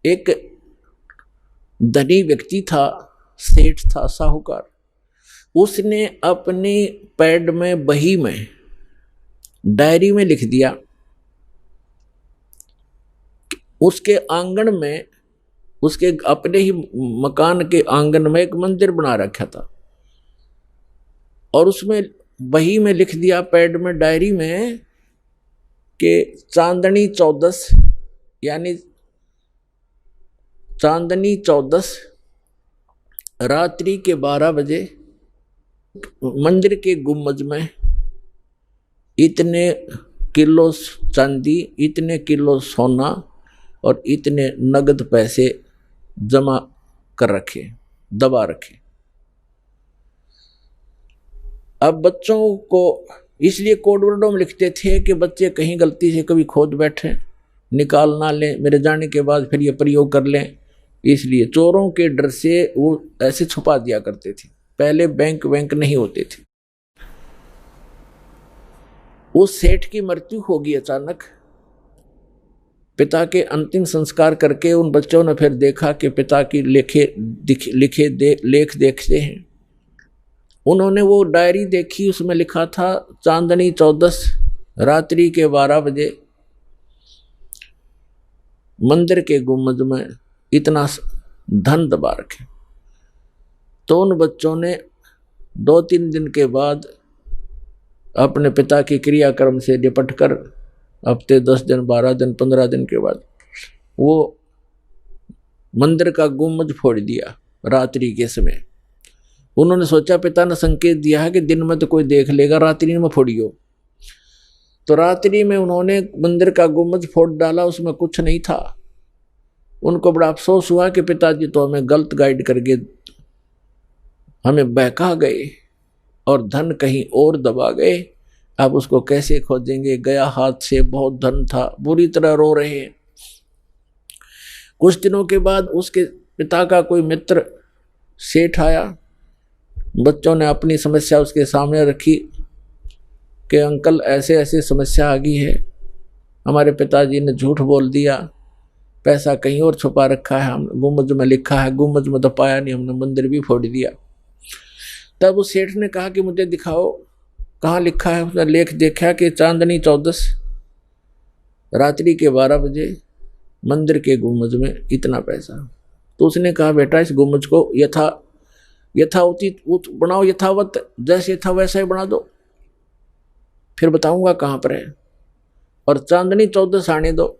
एक धनी व्यक्ति था, सेठ था, साहूकार। उसने अपनी पैड में, बही में, डायरी में लिख दिया, उसके आंगन में, उसके अपने ही मकान के आंगन में एक मंदिर बना रखा था, और उसमें बही में लिख दिया, पैड में, डायरी में, कि चांदनी 14, यानी चांदनी 14 रात्रि के 12 बजे मंदिर के गुम्बज में इतने किलो चांदी, इतने किलो सोना और इतने नगद पैसे जमा कर रखे, दबा रखे। अब बच्चों को इसलिए कोड वर्डों में लिखते थे कि बच्चे कहीं गलती से कभी खोद बैठे, निकाल ना लें, मेरे जाने के बाद फिर ये प्रयोग कर लें, इसलिए चोरों के डर से वो ऐसे छुपा दिया करते थे। पहले बैंक नहीं होते थे। उस सेठ की मृत्यु होगी अचानक। पिता के अंतिम संस्कार करके उन बच्चों ने फिर देखा कि पिता की लेख देखते हैं। उन्होंने वो डायरी देखी, उसमें लिखा था चांदनी 14 रात्रि के 12 बजे मंदिर के गुम्बद में इतना धन दबा रखे। तो उन बच्चों ने 2-3 दिन के बाद अपने पिता की क्रियाक्रम से निपट कर हफ्ते 10 दिन, 12 दिन, 15 दिन के बाद वो मंदिर का गुम्बद फोड़ दिया रात्रि के समय। उन्होंने सोचा पिता ने संकेत दिया है कि दिन में तो कोई देख लेगा, रात्रि में फोड़ियो। तो रात्रि में उन्होंने मंदिर का गुम्बद फोड़ डाला, उसमें कुछ नहीं था। उनको बड़ा अफसोस हुआ कि पिताजी तो हमें गलत गाइड करके हमें बहका गए और धन कहीं और दबा गए। अब उसको कैसे खोजेंगे, गया हाथ से, बहुत धन था। बुरी तरह रो रहे हैं। कुछ दिनों के बाद उसके पिता का कोई मित्र सेठ आया। बच्चों ने अपनी समस्या उसके सामने रखी कि अंकल ऐसे ऐसे समस्या आ गई है, हमारे पिताजी ने झूठ बोल दिया, पैसा कहीं और छुपा रखा है, हम गुम्बद में लिखा है, गुम्बद में तो पाया नहीं, हमने मंदिर भी फोड़ दिया। तब उस सेठ ने कहा कि मुझे दिखाओ कहाँ लिखा है। उसने लेख देखा कि चांदनी 14 रात्रि के 12 बजे मंदिर के गुम्बद में इतना पैसा। तो उसने कहा बेटा इस गुम्बद को यथावत बनाओ, यथावत जैसे था वैसा ही बना दो, फिर बताऊंगा कहाँ पर है। और चांदनी 14 आने दो।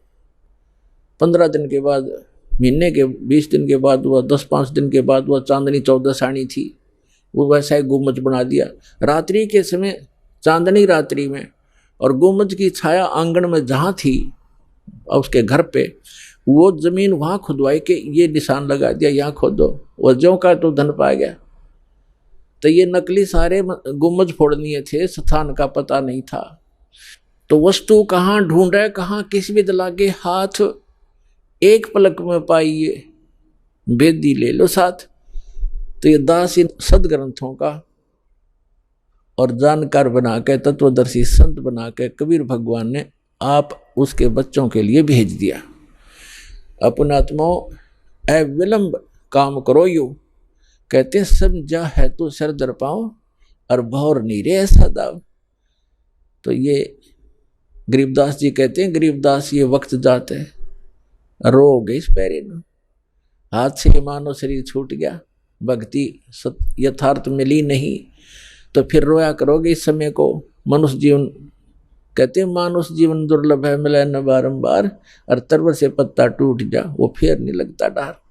15 दिन के बाद, महीने के 20 दिन के बाद, वह 10-5 दिन के बाद वह चांदनी 14 आनी थी, वो वैसा ही गुम्बद बना दिया। रात्रि के समय, चांदनी रात्रि में, और गुम्बद की छाया आंगन में जहाँ थी उसके घर पे, वो जमीन वहाँ खुदवाई के ये निशान लगा दिया, यहाँ खोदो। वो ज्यों का तो धन पा गया। तो ये नकली सारे गुम्बद फोड़नीय थे, स्थान का पता नहीं था। तो वस्तु कहाँ ढूंढे, कहाँ किस विद लागे हाथ, एक पलक में पाइए बेदी ले लो साथ। तो ये दास इन सदग्रंथों का और जानकार बना के, तत्वदर्शी संत बना के कबीर भगवान ने आप उसके बच्चों के लिए भेज दिया। अपनात्माओं अविलंब काम करो यू, कहते समझा है तो सर दर पाओ और भौर नीरे ऐसा दाव। तो ये गरीबदास जी कहते हैं, गरीबदास ये वक्त जाते रो गई इस पैरे न, हाथ से मानो शरीर छूट गया, भक्ति यथार्थ मिली नहीं, तो फिर रोया करोगे इस समय को। मनुष्य जीवन, कहते हैं मानुष जीवन दुर्लभ है, मिले न बारंबार, और तरवर से पत्ता टूट जा वो फिर नहीं लगता डार।